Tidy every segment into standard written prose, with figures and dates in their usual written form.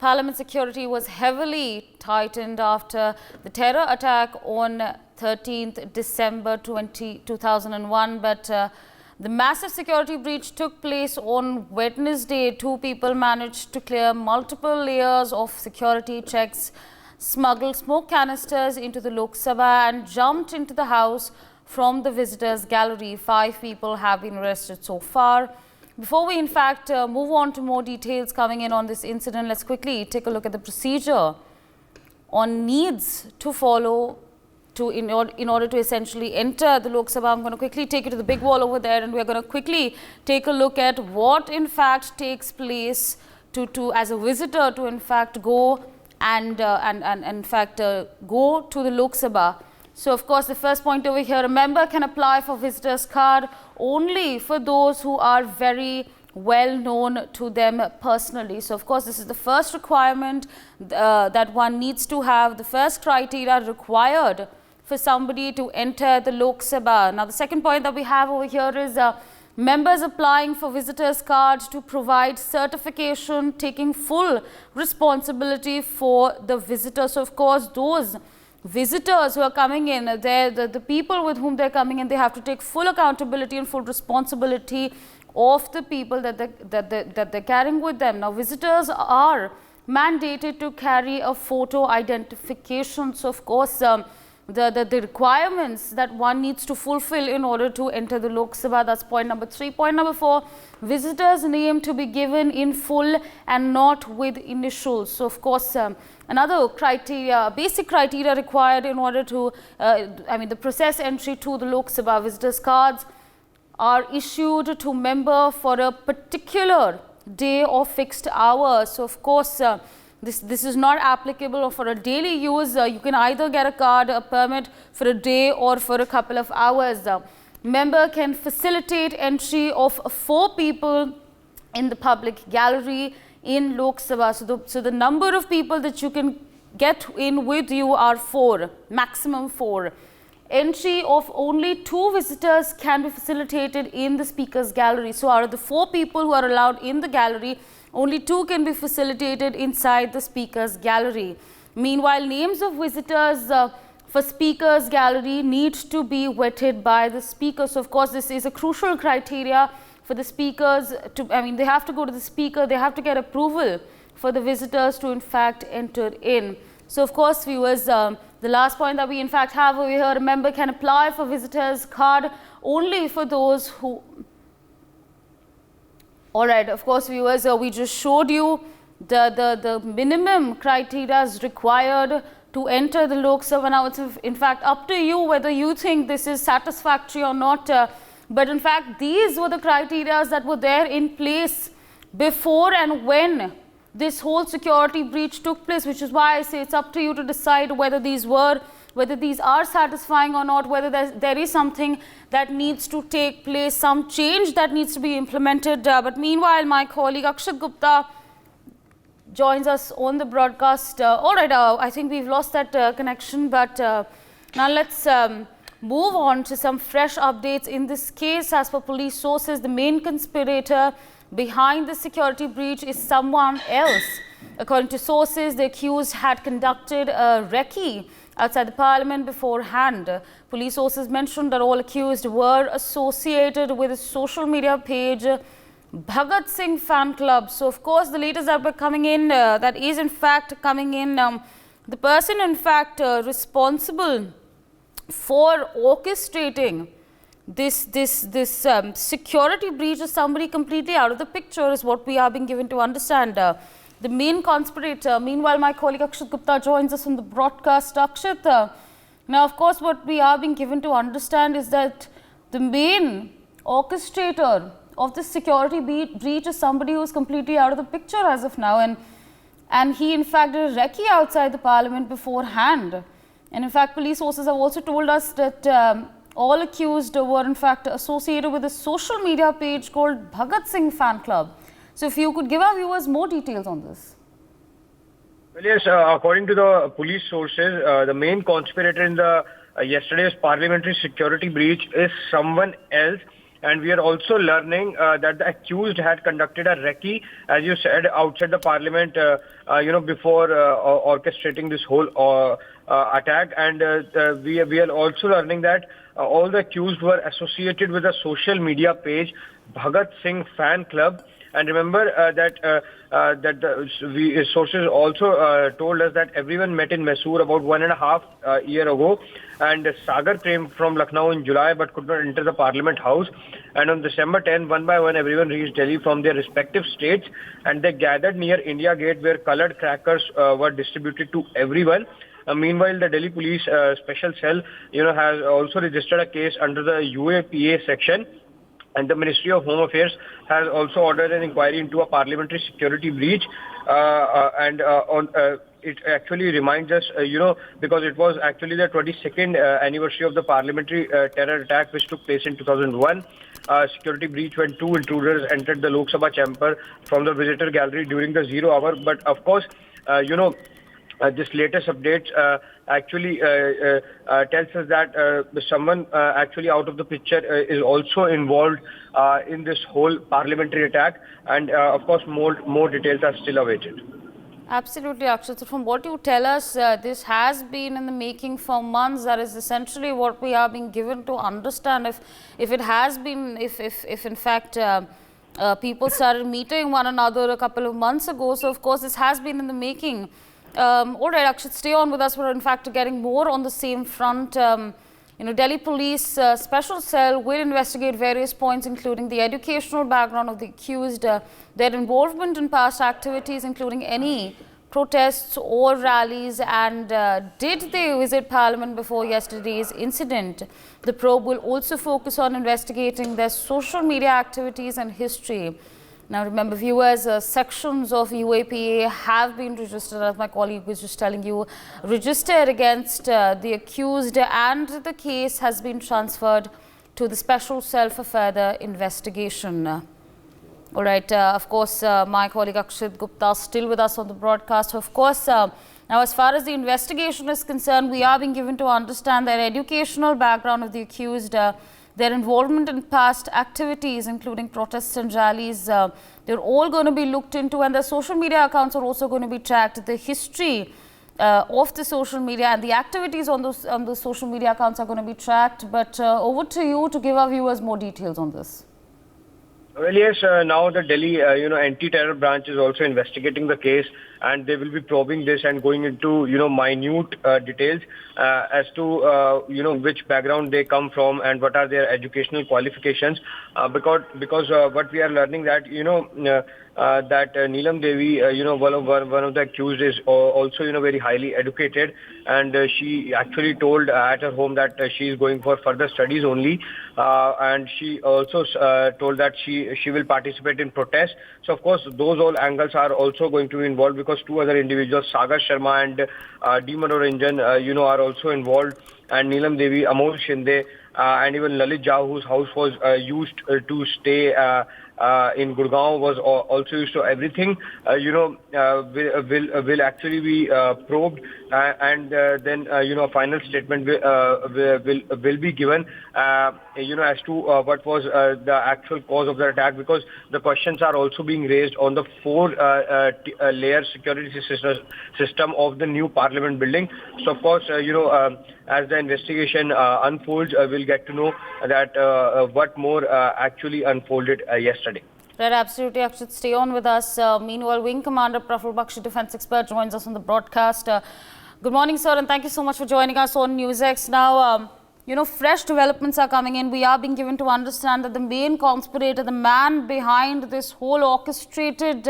Parliament security was heavily tightened after the terror attack on 13th December 2001. But the massive security breach took place on Wednesday. Two people managed to clear multiple layers of security checks, smuggled smoke canisters into the Lok Sabha and jumped into the house from the visitors gallery. 5 people have been arrested so far. Before we in fact move on to more details coming in on this incident, let's quickly take a look at the procedure on needs to follow in order to essentially enter the Lok Sabha. I'm going to quickly take you to the big wall over there, and we're going to quickly take a look at what in fact takes place to as a visitor to in fact go and in fact go to the Lok Sabha. So, of course, the first point over here, a member can apply for visitor's card only for those who are very well known to them personally. So, of course, this is the first requirement that one needs to have, the first criteria required for somebody to enter the Lok Sabha. Now, the second point that we have over here is members applying for visitors card to provide certification, taking full responsibility for the visitors. So, of course, those visitors who are coming in, the people with whom they're coming in, they have to take full accountability and full responsibility of the people that they're carrying with them. Now, visitors are mandated to carry a photo identification. So, of course, the requirements that one needs to fulfill in order to enter the Lok Sabha. That's point number 3. Point number 4, visitors' name to be given in full and not with initials. So, of course, another criteria, basic criteria required in order to, the process entry to the Lok Sabha. Visitors' cards are issued to member for a particular day or fixed hour. So, of course, this is not applicable for a daily use. You can either get a card, a permit for a day or for a couple of hours. Member can facilitate entry of 4 people in the public gallery in Lok Sabha. So the number of people that you can get in with you are 4, maximum 4. Entry of only 2 visitors can be facilitated in the speaker's gallery. So out of the 4 people who are allowed in the gallery, only 2 can be facilitated inside the speaker's gallery. Meanwhile, names of visitors for speaker's gallery need to be vetted by the speaker. So, of course, this is a crucial criteria for the speakers to, they have to go to the speaker, they have to get approval for the visitors to in fact enter in. So, of course, viewers, the last point that we in fact have over here, a member can apply for visitors card only for those who... Alright, of course, viewers, we just showed you the minimum criteria required to enter the Lok Sabha. Now, it's in fact up to you whether you think this is satisfactory or not. But in fact, these were the criteria that were there in place before and when this whole security breach took place, which is why I say it's up to you to decide whether these are satisfying or not, whether there is something that needs to take place, some change that needs to be implemented. But meanwhile, my colleague Akshat Gupta joins us on the broadcast. Alright, I think we've lost that connection, but now let's move on to some fresh updates in this case. As per police sources, the main conspirator behind the security breach is someone else. According to sources, the accused had conducted a recce outside the parliament beforehand. Police sources mentioned that all accused were associated with a social media page, Bhagat Singh fan club. So, of course, the latest that were coming in, that is in fact coming in, the person in fact responsible for orchestrating this security breach is somebody completely out of the picture, is what we are being given to understand. The main conspirator, meanwhile, my colleague Akshat Gupta joins us on the broadcast. Akshat, now, of course, what we are being given to understand is that the main orchestrator of this security breach is somebody who is completely out of the picture as of now, and he in fact did a recce outside the parliament beforehand. And in fact, police sources have also told us that all accused were in fact associated with a social media page called Bhagat Singh fan club. So, if you could give our viewers more details on this. Well, yes, according to the police sources, the main conspirator in the yesterday's parliamentary security breach is someone else, And we are also learning that the accused had conducted a recce, as you said, outside the parliament, before orchestrating this whole attack. And we are also learning that all the accused were associated with a social media page, Bhagat Singh Fan Club. And remember sources also told us that everyone met in Mysore about 1.5 year ago, and Sagar came from Lucknow in July but could not enter the Parliament House. And on December 10, one by one, everyone reached Delhi from their respective states, and they gathered near India Gate, where colored crackers were distributed to everyone. Meanwhile, the Delhi Police Special Cell, has also registered a case under the UAPA section. And the Ministry of Home Affairs has also ordered an inquiry into a parliamentary security breach. It actually reminds us, because it was actually the 22nd anniversary of the parliamentary terror attack which took place in 2001. Security breach when two intruders entered the Lok Sabha chamber from the visitor gallery during the 0 hour. But of course, this latest update actually tells us that someone actually out of the picture is also involved in this whole parliamentary attack, and of course more details are still awaited. Absolutely, Akshat. So from what you tell us, this has been in the making for months. That is essentially what we are being given to understand. If it has been, if in fact people started meeting one another a couple of months ago, so of course this has been in the making. All right, Akshat, stay on with us. We're in fact getting more on the same front. Delhi Police Special Cell will investigate various points, including the educational background of the accused, their involvement in past activities, including any protests or rallies, and did they visit Parliament before yesterday's incident. The probe will also focus on investigating their social media activities and history. Now, remember, viewers, sections of UAPA have been registered, as my colleague was just telling you, registered against the accused, and the case has been transferred to the special cell for further investigation. All right, of course, my colleague Akshat Gupta is still with us on the broadcast. Of course, now as far as the investigation is concerned, we are being given to understand that educational background of the accused, their involvement in past activities, including protests and rallies, they're all going to be looked into, and their social media accounts are also going to be tracked. The history of the social media and the activities on those social media accounts are going to be tracked. But over to you to give our viewers more details on this. Well, yes, now the Delhi, anti-terror branch is also investigating the case, and they will be probing this and going into, minute details as to, which background they come from and what are their educational qualifications. Because what we are learning that, that Neelam Devi, one of the accused is also, very highly educated, and she actually told at her home that she is going for further studies only, and she also told that she will participate in protests. So of course those all angles are also going to be involved, because two other individuals, Sagar Sharma and D. Manoranjan, are also involved, and Neelam Devi, Amol Shinde, and even Lalit Jha, whose house was used to stay in Gurgaon, was also used. So everything, will actually be probed, and then, a final statement will be given, as to what was the actual cause of the attack, because the questions are also being raised on the four-layer security system of the new Parliament building. So of course, as the investigation unfolds, we'll get to know that what more actually unfolded yesterday. Right, absolutely, Akshat. Stay on with us. Meanwhile, Wing Commander Praful Bakshi, defense expert, joins us on the broadcast. Good morning, sir, and thank you so much for joining us on NewsX. Now, fresh developments are coming in. We are being given to understand that the main conspirator, the man behind this whole orchestrated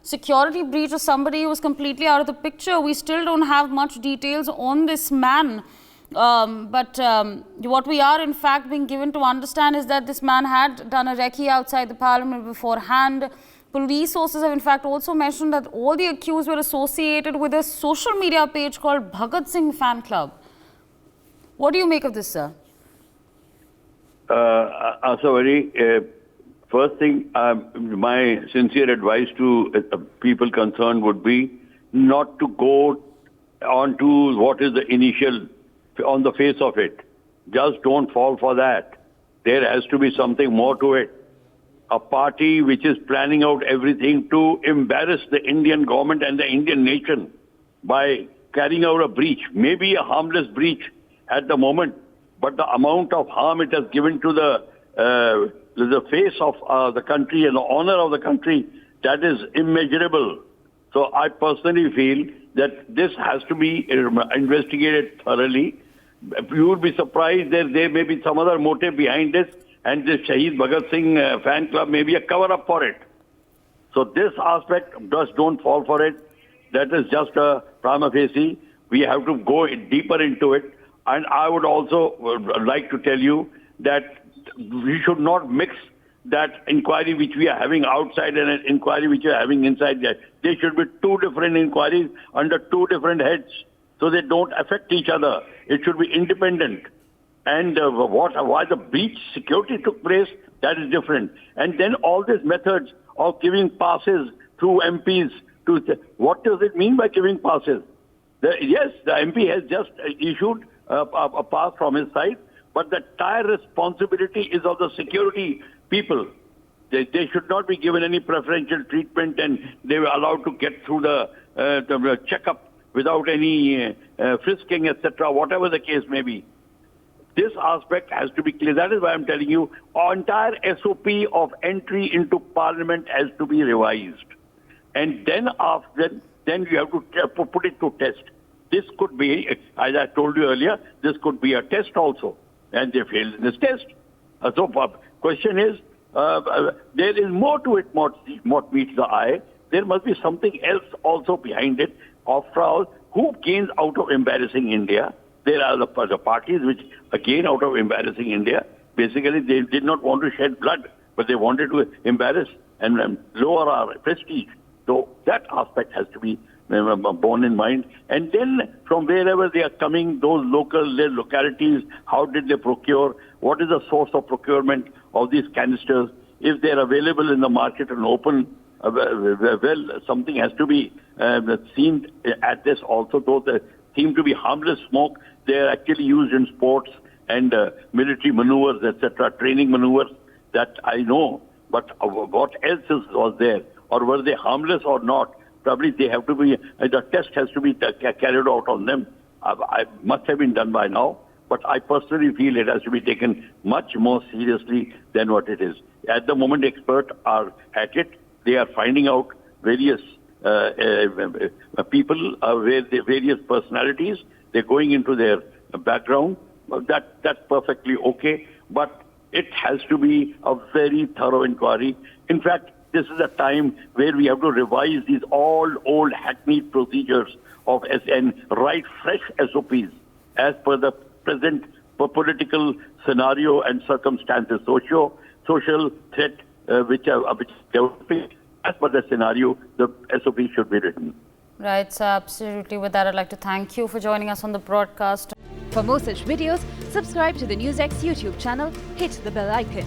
security breach, or somebody who was completely out of the picture. We still don't have much details on this man. But what we are in fact being given to understand is that this man had done a recce outside the Parliament beforehand. Police sources have in fact also mentioned that all the accused were associated with a social media page called Bhagat Singh Fan Club. What do you make of this, sir? First thing, my sincere advice to people concerned would be not to go on to what is the initial on the face of it. Just don't fall for that. There has to be something more to it. A party which is planning out everything to embarrass the Indian government and the Indian nation by carrying out a breach, maybe a harmless breach at the moment, but the amount of harm it has given to the face of the country and the honor of the country, that is immeasurable. So I personally feel that this has to be investigated thoroughly. You would be surprised that there may be some other motive behind this, and the Shaheed Bhagat Singh fan club may be a cover-up for it. So this aspect, just don't fall for it. That is just a prima facie. We have to go deeper into it. And I would also like to tell you that we should not mix that inquiry which we are having outside and an inquiry which we are having inside there. There should be two different inquiries under two different heads, so they don't affect each other. It should be independent. And why the breach security took place, that is different. And then all these methods of giving passes through MPs, what does it mean by giving passes? Yes, the MP has just issued a pass from his side, but the entire responsibility is of the security people. They should not be given any preferential treatment, and they were allowed to get through the checkup without any frisking, etc., whatever the case may be. This aspect has to be clear. That is why I'm telling you, our entire SOP of entry into Parliament has to be revised. And then then you have to put it to test. This could be, as I told you earlier, this could be a test also. And they failed in this test. So question is, there is more to it, what meets the eye. There must be something else also behind it. After all, who gains out of embarrassing India? There are the parties which gain out of embarrassing India. Basically, they did not want to shed blood, but they wanted to embarrass and lower our prestige. So that aspect has to be borne in mind. And then from wherever they are coming, those localities, how did they procure? What is the source of procurement of these canisters? If they are available in the market and open, well, something has to be seen at this also. Though they seem to be harmless smoke, they are actually used in sports and military maneuvers, etc., training maneuvers, that I know. But what else was there? Or were they harmless or not? Probably they have to be, the test has to be carried out on them. I must have been done by now, but I personally feel it has to be taken much more seriously than what it is. At the moment, experts are at it. They are finding out various people, various personalities. They're going into their background. That's perfectly okay, but it has to be a very thorough inquiry. In fact, this is a time where we have to revise these old hackneyed procedures of and write fresh SOPs as per the present political scenario and circumstances, social threat which are developing. As per the scenario, the SOP should be written. Right, so absolutely. With that, I'd like to thank you for joining us on the broadcast. For more such videos, subscribe to the NewsX YouTube channel, hit the bell icon.